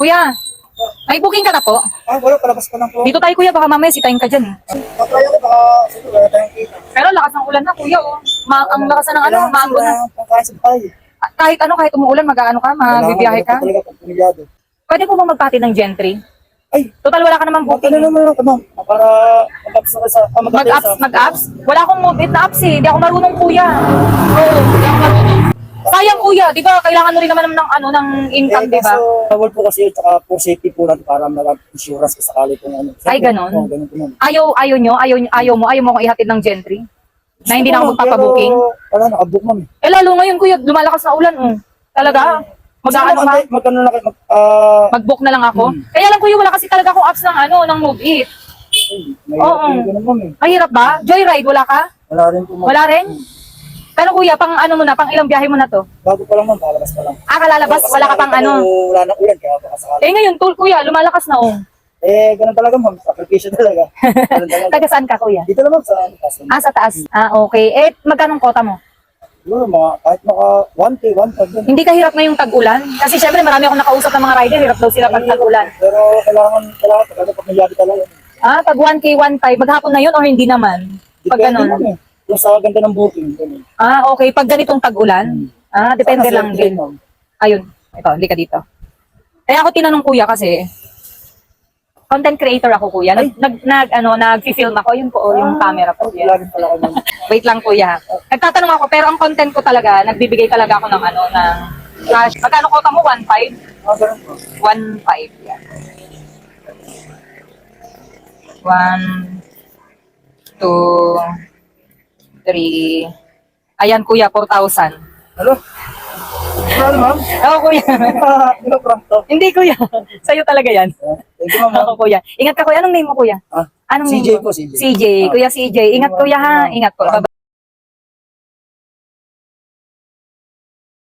Kuya, may booking ka na po? Wala, palabas pa lang po. Dito tayo kuya, baka mamaya sitayin ka dyan. Patry ako, baka siguro wala tayong kita. Pero lakas ng ulan na kuya oh. Ang lakas na ng ano, Kailangan maambo na. pangkain sa bahay. Kahit ano, kahit umuulan, mag-ano ka, magbibiyahe ka. Kailangan talaga pag pumilyado. Pwede po bang magpati ng gentry? Ay, Total wala ka naman booking booking. na naman ako, ma'am. Para mag-apps ako sa... Mag-apps? Wala akong move-it na apps eh. Hindi ako marunong kuya. Oo, hindi ako marunong. Sayang kuya, di ba kailangan mo rin naman ng ano ng income, di ba? Bawal po kasi yun, tsaka for safety po natin para mag-insurance ka sakali kung ano. Ay, ganon? Oo, ganon po ma'am. Ayaw mo akong ihatid ng gentry? Na hindi na ako magpapabooking? Pero, wala, nakabook ma'am. Eh lalo ngayon kuya, lumalakas na ulan. Talaga? Mag-ano ka? Magkano na kayo? Mag-book na lang ako? Kaya lang kuya, wala kasi talaga akong apps ng ano, ng Move It. Oo. Ganun ma'am eh. Mahirap ba? Joyride, wala ka? Wala rin po ma'am. Wala rin? Pero kuya, pang ano mo na, pang ilang biyahe mo na to? Bago pa lang ma'am, lalabas pa lang. Kalalabas, wala ka pang ano? Wala na ulan, kaya baka sakali. Eh ngayon, tol kuya, lumalakas na oh. Ganun talaga ma'am, application talaga. Ganun talaga. Taga saan ka kuya? Dito naman sa taas. Sa taas. Okay. Eh, magkano kota mo? Siguro kahit maka 1K, 1,000 din. Hindi ka hirap ngayong tag-ulan? Kasi syempre marami akong nakausap ng mga rider, hirap daw sila pag tag-ulan. Pero kailangan talaga pag nagyari talaga. Pag 1K, 1.5, maghapon na yun or hindi naman? Pag Depende ganun. naman eh. Yung sa ganda ng booking. Ganun. Okay. Pag ganitong tag-ulan? Depende Sana lang safety din. ma'am. Ayun. Ito, hindi ka dito. Eh ako tinanong kuya kasi, content creator ako kuya. Nag-film ako. Yun po, yung camera po. Yan. Lagi pala ako ma'am. Wait lang kuya. Nagtatanong ako, pero ang content ko talaga, nagbibigay talaga ako ng ng cash. Magkano kota mo? 1.5? Ganun po. 1.5. Yan. 1, 2, 3. Ayan kuya, 4,000. Ano? Ano ma'am? Oo kuya. Prank to. Hindi kuya. Sa'yo talaga yan. Thank you ma'am. Ako kuya. Ingat ka kuya. Anong name mo kuya? Anong CJ name mo? po, CJ. CJ. Kuya CJ. Ingat kuya ha. Ingat po. Bye-bye.